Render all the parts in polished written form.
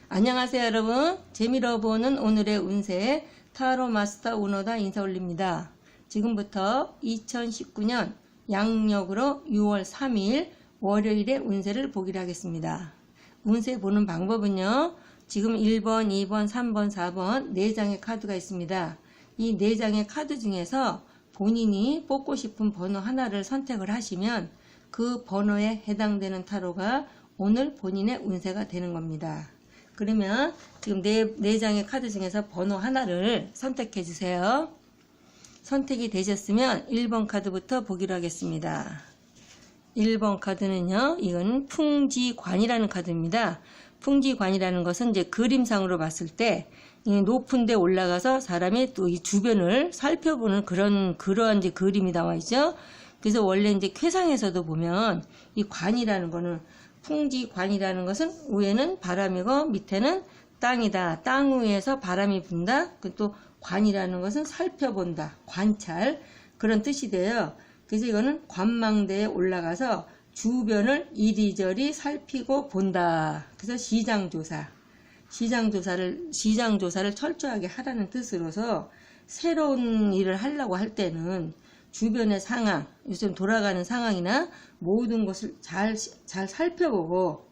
안녕하세요 여러분. 재미로 보는 오늘의 운세 타로 마스터 오너다 인사 올립니다. 지금부터 2019년 양력으로 6월 3일 월요일의 운세를 보기로 하겠습니다. 운세 보는 방법은요, 지금 1번, 2번, 3번, 4번 4장의 카드가 있습니다. 이 4장의 카드 중에서 본인이 뽑고 싶은 번호 하나를 선택을 하시면 그 번호에 해당되는 타로가 오늘 본인의 운세가 되는 겁니다. 그러면 지금 네 장의 카드 중에서 번호 하나를 선택해 주세요. 선택이 되셨으면 1번 카드부터 보기로 하겠습니다. 1번 카드는요, 이건 풍지관이라는 카드입니다. 풍지관이라는 것은 이제 그림상으로 봤을 때 높은 데 올라가서 사람이 또 이 주변을 살펴보는 그러한 이제 그림이 나와 있죠. 그래서 원래 이제 쾌상에서도 보면 이 관이라는 거는, 풍지관이라는 것은 위에는 바람이고 밑에는 땅이다. 땅 위에서 바람이 분다. 또 관이라는 것은 살펴본다. 관찰. 그런 뜻이 돼요. 그래서 이거는 관망대에 올라가서 주변을 이리저리 살피고 본다. 그래서 시장조사를 철저하게 하라는 뜻으로서 새로운 일을 하려고 할 때는 주변의 상황, 요즘 돌아가는 상황이나 모든 것을 잘 살펴보고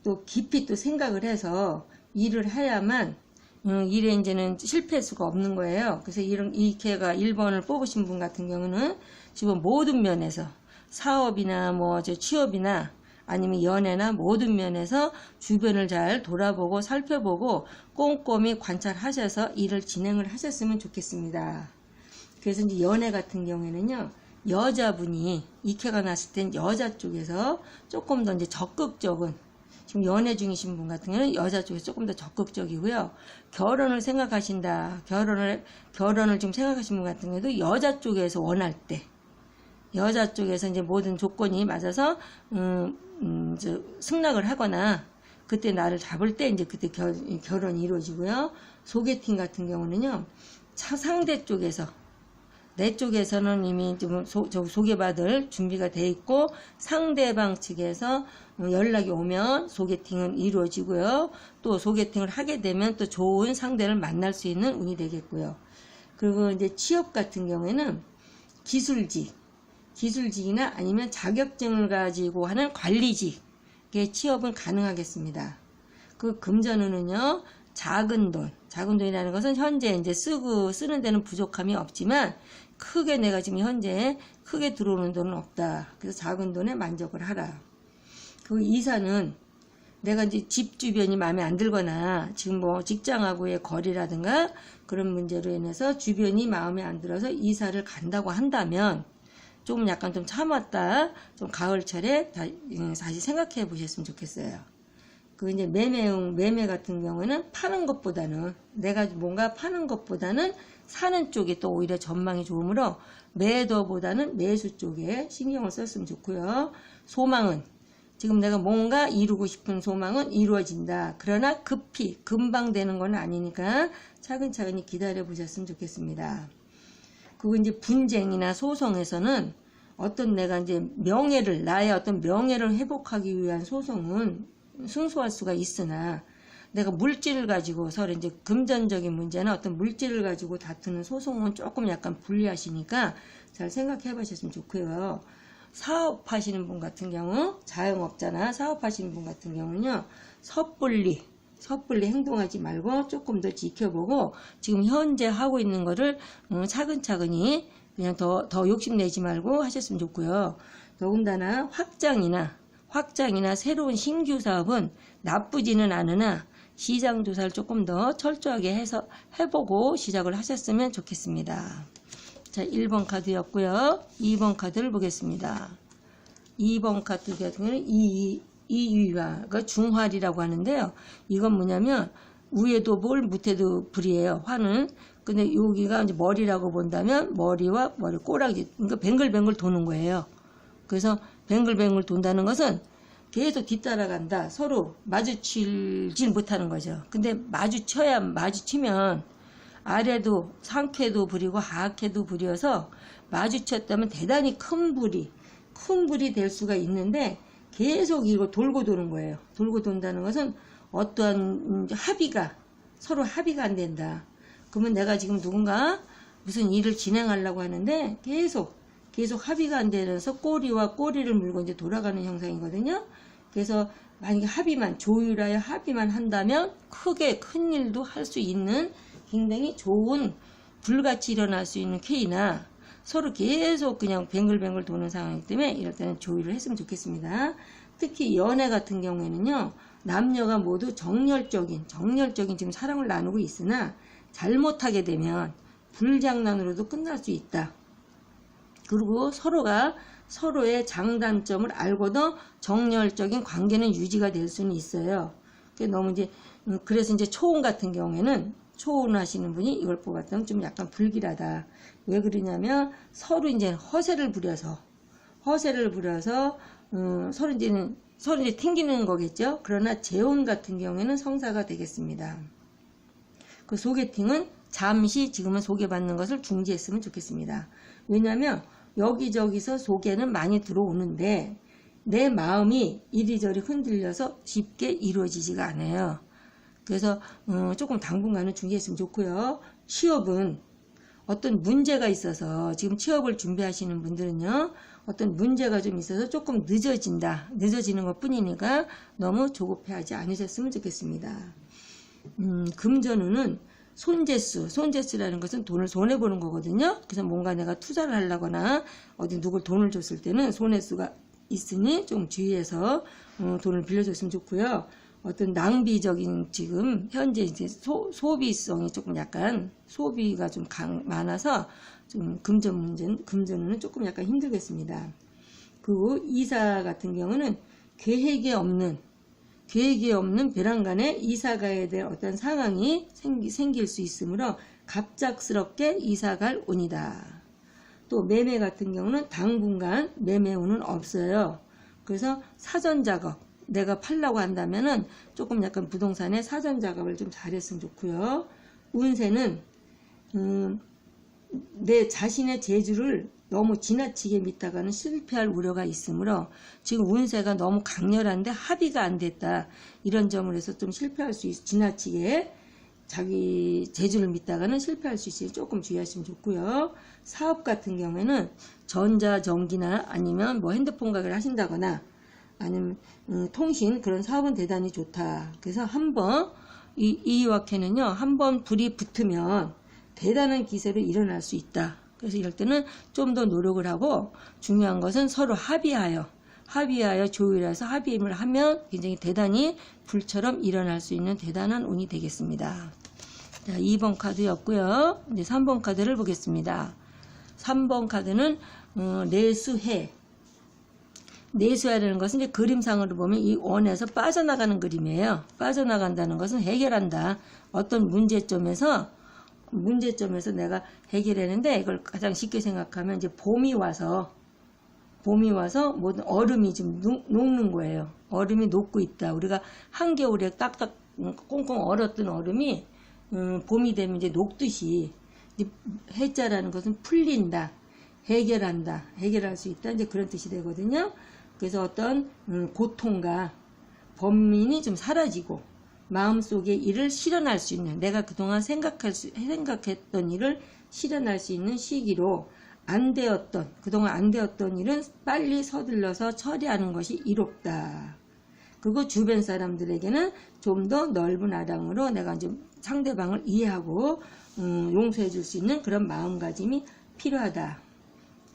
또 깊이 또 생각을 해서 일을 해야만 일에 이제는 실패할 수가 없는 거예요. 그래서 이 개가 1번을 뽑으신 분 같은 경우는 지금 모든 면에서 사업이나 취업이나 아니면 연애나 모든 면에서 주변을 잘 돌아보고 살펴보고 꼼꼼히 관찰하셔서 일을 진행을 하셨으면 좋겠습니다. 그래서 이제 연애 같은 경우에는요, 여자분이 이케가 났을 땐 여자 쪽에서 조금 더 이제 적극적인, 지금 연애 중이신 분 같은 경우는 여자 쪽에서 조금 더 적극적이고요. 결혼을 생각하신다. 결혼을 좀 생각하시는 분 같은 경우도 여자 쪽에서 원할 때, 여자 쪽에서 이제 모든 조건이 맞아서 승낙을 하거나 그때 나를 잡을 때 이제 그때 결혼이 이루어지고요. 소개팅 같은 경우는요, 상대 쪽에서, 내 쪽에서는 이미 좀 소개받을 준비가 돼 있고 상대방 측에서 연락이 오면 소개팅은 이루어지고요. 또 소개팅을 하게 되면 또 좋은 상대를 만날 수 있는 운이 되겠고요. 그리고 이제 취업 같은 경우에는 기술직이나 아니면 자격증을 가지고 하는 관리직의 취업은 가능하겠습니다. 그 금전운은요, 작은 돈이라는 것은 현재 이제 쓰는 데는 부족함이 없지만 크게 내가 지금 현재 크게 들어오는 돈은 없다. 그래서 작은 돈에 만족을 하라. 그 이사는 내가 이제 집 주변이 마음에 안 들거나 지금 직장하고의 거리라든가 그런 문제로 인해서 주변이 마음에 안 들어서 이사를 간다고 한다면 좀 약간 좀 참았다. 좀 가을철에 다시 생각해 보셨으면 좋겠어요. 그 이제 매매 같은 경우는 파는 것보다는, 내가 뭔가 파는 것보다는 사는 쪽이 또 오히려 전망이 좋으므로 매도보다는 매수 쪽에 신경을 썼으면 좋고요. 소망은 지금 내가 뭔가 이루고 싶은 소망은 이루어진다. 그러나 금방 되는 건 아니니까 차근차근히 기다려 보셨으면 좋겠습니다. 그리고 이제 분쟁이나 소송에서는 어떤 내가 이제 나의 어떤 명예를 회복하기 위한 소송은 승소할 수가 있으나 내가 물질을 가지고 서로 이제 금전적인 문제나 어떤 물질을 가지고 다투는 소송은 조금 약간 불리하시니까 잘 생각해 보셨으면 좋고요. 사업하시는 분 같은 경우, 자영업자나 사업하시는 분 같은 경우는요, 섣불리 행동하지 말고 조금 더 지켜보고 지금 현재 하고 있는 거를 차근차근히 그냥 더 욕심내지 말고 하셨으면 좋고요. 더군다나 확장이나 새로운 신규 사업은 나쁘지는 않으나 시장 조사를 조금 더 철저하게 해서 해보고 시작을 하셨으면 좋겠습니다. 자, 1번 카드였고요. 2번 카드를 보겠습니다. 2번 카드 같은 경우는 이유화, 그 중활이라고 하는데요. 이건 뭐냐면 위에도 볼, 밑에도 불이에요. 화는. 근데 여기가 이제 머리라고 본다면 머리와 머리 꼬라지, 그러니까 뱅글뱅글 도는 거예요. 그래서 뱅글뱅글 돈다는 것은 계속 뒤따라간다. 서로 마주치질 못하는 거죠. 근데 마주치면 아래도 상쾌도 부리고 하쾌도 부려서 마주쳤다면 대단히 큰 불이 될 수가 있는데 계속 이거 돌고 도는 거예요. 돌고 돈다는 것은 어떠한 서로 합의가 안 된다. 그러면 내가 지금 누군가 무슨 일을 진행하려고 하는데 계속 합의가 안 되면서 꼬리와 꼬리를 물고 이제 돌아가는 형상이거든요. 그래서 만약에 조율하여 합의만 한다면 큰 일도 할 수 있는 굉장히 좋은 불같이 일어날 수 있는 케이나 서로 계속 그냥 뱅글뱅글 도는 상황이기 때문에 이럴 때는 조율을 했으면 좋겠습니다. 특히 연애 같은 경우에는요, 남녀가 모두 정열적인 지금 사랑을 나누고 있으나 잘못하게 되면 불장난으로도 끝날 수 있다. 그리고 서로가 서로의 장단점을 알고도 정열적인 관계는 유지가 될 수는 있어요. 그래서 이제 초혼 같은 경우에는 초혼하시는 분이 이걸 뽑았다면 좀 약간 불길하다. 왜 그러냐면 서로 이제 허세를 부려서 서로 이제 튕기는 거겠죠. 그러나 재혼 같은 경우에는 성사가 되겠습니다. 그 소개팅은 잠시 지금은 소개받는 것을 중지했으면 좋겠습니다. 왜냐하면 여기저기서 소개는 많이 들어오는데 내 마음이 이리저리 흔들려서 쉽게 이루어지지가 않아요. 그래서 조금 당분간은 중지했으면 좋고요. 취업은 어떤 문제가 있어서 지금 취업을 준비하시는 분들은요, 어떤 문제가 좀 있어서 조금 늦어지는 것 뿐이니까 너무 조급해하지 않으셨으면 좋겠습니다. 금전운은 손재수라는 것은 돈을 손해보는 거거든요. 그래서 뭔가 내가 투자를 하려거나 어디 누굴 돈을 줬을 때는 손해수가 있으니 좀 주의해서 돈을 빌려줬으면 좋고요. 어떤 낭비적인 지금 현재 이제 소비성이 조금 약간 소비가 좀 많아서 좀 금전운은 조금 약간 힘들겠습니다. 그리고 이사 같은 경우는 계획이 없는 배란간에 이사 가야 될 어떤 상황이 생길 수 있으므로 갑작스럽게 이사 갈 운이다. 또 매매 같은 경우는 당분간 매매운은 없어요. 그래서 사전 작업, 내가 팔려고 한다면은 조금 약간 부동산에 사전 작업을 좀 잘했으면 좋고요. 운세는 내 자신의 재주를 너무 지나치게 믿다가는 실패할 우려가 있으므로 지금 운세가 너무 강렬한데 합의가 안 됐다. 이런 점을 해서 좀 실패할 수 있어. 지나치게 자기 재주를 믿다가는 실패할 수 있으니 조금 주의하시면 좋고요. 사업 같은 경우에는 전자전기나 아니면 뭐 핸드폰 가게를 하신다거나 아니면 통신 그런 사업은 대단히 좋다. 그래서 한번 이 와케는요, 한번 불이 붙으면 대단한 기세로 일어날 수 있다. 그래서 이럴 때는 좀 더 노력을 하고 중요한 것은 서로 합의하여 조율해서 합의를 하면 굉장히 대단히 불처럼 일어날 수 있는 대단한 운이 되겠습니다. 자, 2번 카드였고요. 이제 3번 카드를 보겠습니다. 3번 카드는 내수해라는 것은 이제 그림상으로 보면 이 원에서 빠져나가는 그림이에요. 빠져나간다는 것은 해결한다. 어떤 문제점에서 내가 해결했는데 이걸 가장 쉽게 생각하면 이제 봄이 와서 모든 얼음이 지금 녹는 거예요. 얼음이 녹고 있다. 우리가 한겨울에 딱딱 꽁꽁 얼었던 얼음이 봄이 되면 이제 녹듯이 해자라는 것은 풀린다, 해결한다, 해결할 수 있다. 이제 그런 뜻이 되거든요. 그래서 어떤 고통과 번민이 좀 사라지고 마음속의 일을 실현할 수 있는, 내가 그동안 생각했던 일을 실현할 수 있는 시기로 그동안 안 되었던 일은 빨리 서둘러서 처리하는 것이 이롭다. 그리고 주변 사람들에게는 좀 더 넓은 아량으로 내가 이제 상대방을 이해하고 용서해 줄 수 있는 그런 마음가짐이 필요하다.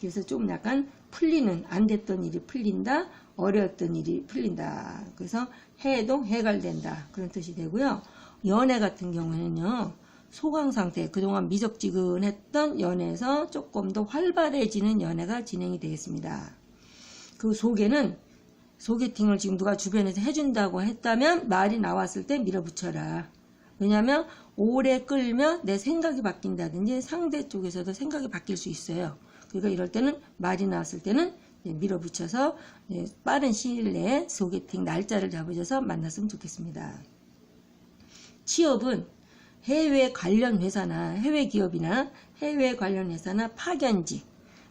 그래서 좀 약간 안 됐던 일이 풀린다, 어려웠던 일이 풀린다. 그래서 해도 해갈된다. 그런 뜻이 되고요. 연애 같은 경우에는요, 소강 상태, 그동안 미적지근했던 연애에서 조금 더 활발해지는 연애가 진행이 되겠습니다. 그 소개팅을 지금 누가 주변에서 해준다고 했다면 말이 나왔을 때 밀어붙여라. 왜냐하면 오래 끌면 내 생각이 바뀐다든지 상대 쪽에서도 생각이 바뀔 수 있어요. 그러니까 이럴 때는 말이 나왔을 때는 밀어붙여서 빠른 시일 내에 소개팅 날짜를 잡으셔서 만났으면 좋겠습니다. 취업은 해외 관련 회사나 해외 기업이나 해외 관련 회사나 파견직,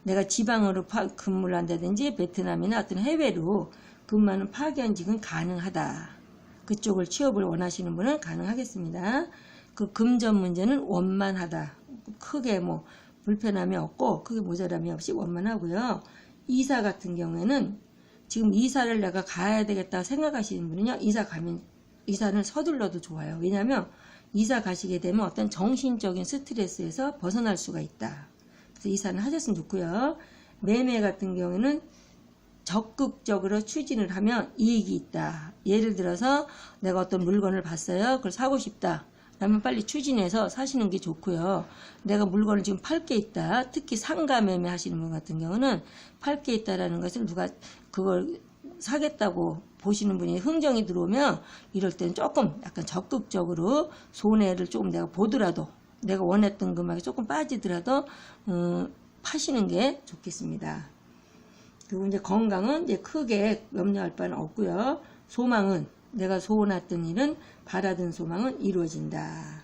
내가 지방으로 근무를 한다든지 베트남이나 어떤 해외로 근무하는 파견직은 가능하다. 그쪽을 취업을 원하시는 분은 가능하겠습니다. 그 금전 문제는 원만하다. 크게 뭐 불편함이 없고 크게 모자람이 없이 원만하고요. 이사 같은 경우에는 지금 이사를 내가 가야 되겠다 생각하시는 분은요. 이사는 서둘러도 좋아요. 왜냐하면 이사 가시게 되면 어떤 정신적인 스트레스에서 벗어날 수가 있다. 그래서 이사는 하셨으면 좋고요. 매매 같은 경우에는 적극적으로 추진을 하면 이익이 있다. 예를 들어서 내가 어떤 물건을 봤어요. 그걸 사고 싶다. 그러면 빨리 추진해서 사시는 게 좋고요. 내가 물건을 지금 팔 게 있다. 특히 상가 매매 하시는 분 같은 경우는 팔 게 있다라는 것을 누가 그걸 사겠다고 보시는 분이 흥정이 들어오면 이럴 때는 조금 약간 적극적으로 손해를 조금 내가 보더라도 내가 원했던 금액이 조금 빠지더라도 파시는 게 좋겠습니다. 그리고 이제 건강은 이제 크게 염려할 바는 없고요. 소망은 내가 소원했던 일은 바라던 소망은 이루어진다.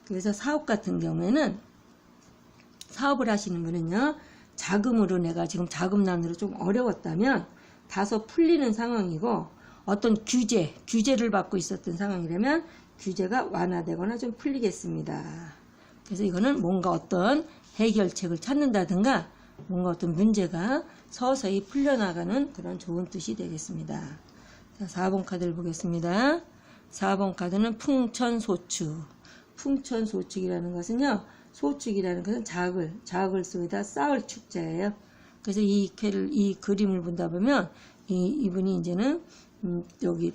그래서 사업 같은 경우에는 사업을 하시는 분은요. 자금으로 내가 지금 자금난으로 좀 어려웠다면 다소 풀리는 상황이고 어떤 규제를 받고 있었던 상황이라면 규제가 완화되거나 좀 풀리겠습니다. 그래서 이거는 뭔가 어떤 해결책을 찾는다든가 뭔가 어떤 문제가 서서히 풀려나가는 그런 좋은 뜻이 되겠습니다. 자, 4번 카드를 보겠습니다. 4번 카드는 풍천소축. 풍천소축이라는 것은요. 소축이라는 것은 자글 속에다 쌓을 축자예요. 그래서 이 그림을 본다 보면 이분이 이제는 여기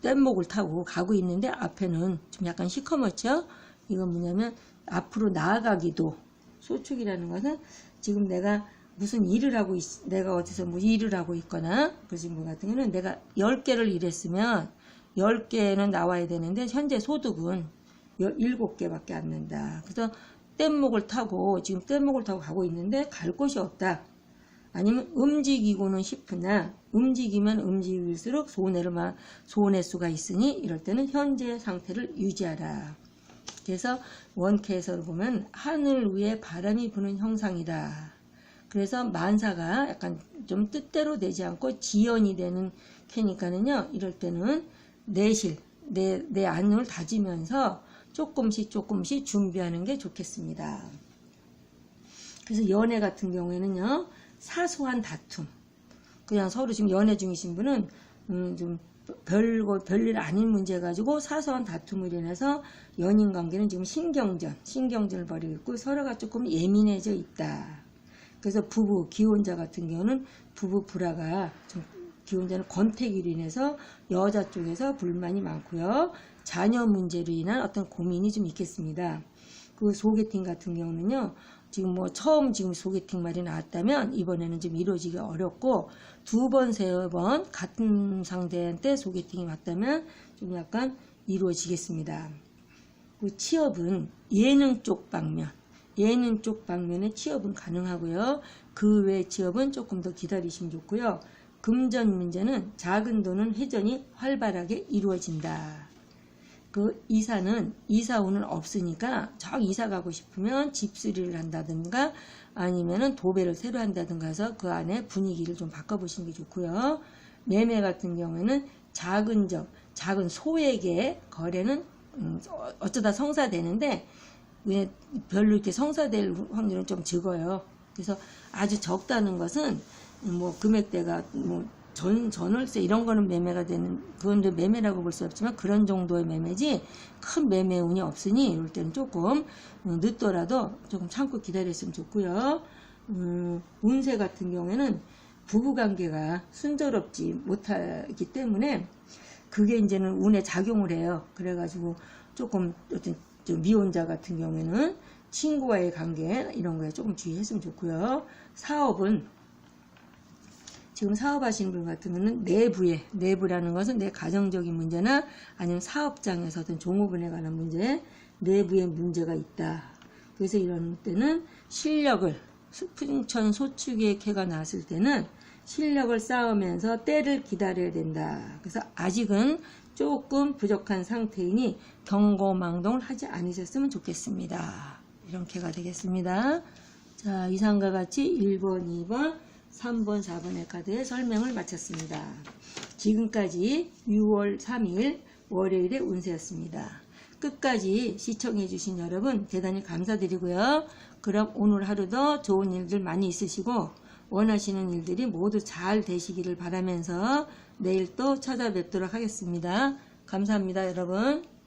뗏목을 타고 가고 있는데 앞에는 좀 약간 시커멓죠. 이건 뭐냐면 앞으로 나아가기도 소축이라는 것은 지금 내가 무슨 일을 하고 내가 어디서 뭐 일을 하고 있거나 그러신 분 같은 경우는 내가 10개를 일했으면 10개는 나와야 되는데 현재 소득은 7개밖에 안 난다. 그래서 뗏목을 타고 지금 뗏목을 타고 가고 있는데 갈 곳이 없다. 아니면 움직이고는 싶으나 움직이면 움직일수록 손해 수가 있으니 이럴 때는 현재 상태를 유지하라. 그래서 원캐에서 보면 하늘 위에 바람이 부는 형상이다. 그래서 만사가 약간 좀 뜻대로 되지 않고 지연이 되는 캐니까는요. 이럴 때는 내 안을 다지면서 조금씩 준비하는 게 좋겠습니다. 그래서 연애 같은 경우에는요. 사소한 다툼. 그냥 서로 지금 연애 중이신 분은 좀 별일 아닌 문제 가지고 사소한 다툼을 인해서 연인 관계는 지금 신경전을 벌이고 있고 서로가 조금 예민해져 있다. 그래서 기혼자 같은 경우는 부부 불화가 좀 기혼자는 권태기로 인해서 여자 쪽에서 불만이 많고요. 자녀 문제로 인한 어떤 고민이 좀 있겠습니다. 그 소개팅 같은 경우는요. 지금 처음 소개팅 말이 나왔다면 이번에는 좀 이루어지기 어렵고 2번, 3번 같은 상대한테 소개팅이 왔다면 좀 약간 이루어지겠습니다. 그 취업은 예능 쪽 방면의 취업은 가능하고요. 그 외 취업은 조금 더 기다리시면 좋고요. 금전 문제는 작은 돈은 회전이 활발하게 이루어진다. 그 이사운은 없으니까 이사 가고 싶으면 집수리를 한다든가 아니면은 도배를 새로 한다든가 해서 그 안에 분위기를 좀 바꿔보시는 게 좋고요. 매매 같은 경우에는 작은 소액의 거래는 어쩌다 성사되는데 별로 이렇게 성사될 확률은 좀 적어요. 그래서 아주 적다는 것은 금액대가 전월세 이런 거는 매매가 되는 그건 매매라고 볼 수 없지만 그런 정도의 매매지 큰 매매 운이 없으니 이럴 때는 조금 늦더라도 조금 참고 기다렸으면 좋고요. 운세 같은 경우에는 부부관계가 순조롭지 못하기 때문에 그게 이제는 운에 작용을 해요. 그래가지고 조금 어떤 미혼자 같은 경우에는 친구와의 관계 이런 거에 조금 주의했으면 좋고요. 사업은 지금 사업하시는 분 같은 경우는 내부라는 것은 내 가정적인 문제나 아니면 사업장에서 어떤 종업원에 관한 문제, 내부의 문제가 있다. 그래서 이런 때는 풍천소축의 캐가 나왔을 때는 실력을 쌓으면서 때를 기다려야 된다. 그래서 아직은 조금 부족한 상태이니 경고망동을 하지 않으셨으면 좋겠습니다. 이런 캐가 되겠습니다. 자, 이상과 같이 1번, 2번, 3번, 4번의 카드의 설명을 마쳤습니다. 지금까지 6월 3일 월요일의 운세였습니다. 끝까지 시청해주신 여러분 대단히 감사드리고요. 그럼 오늘 하루도 좋은 일들 많이 있으시고 원하시는 일들이 모두 잘 되시기를 바라면서 내일 또 찾아뵙도록 하겠습니다. 감사합니다, 여러분.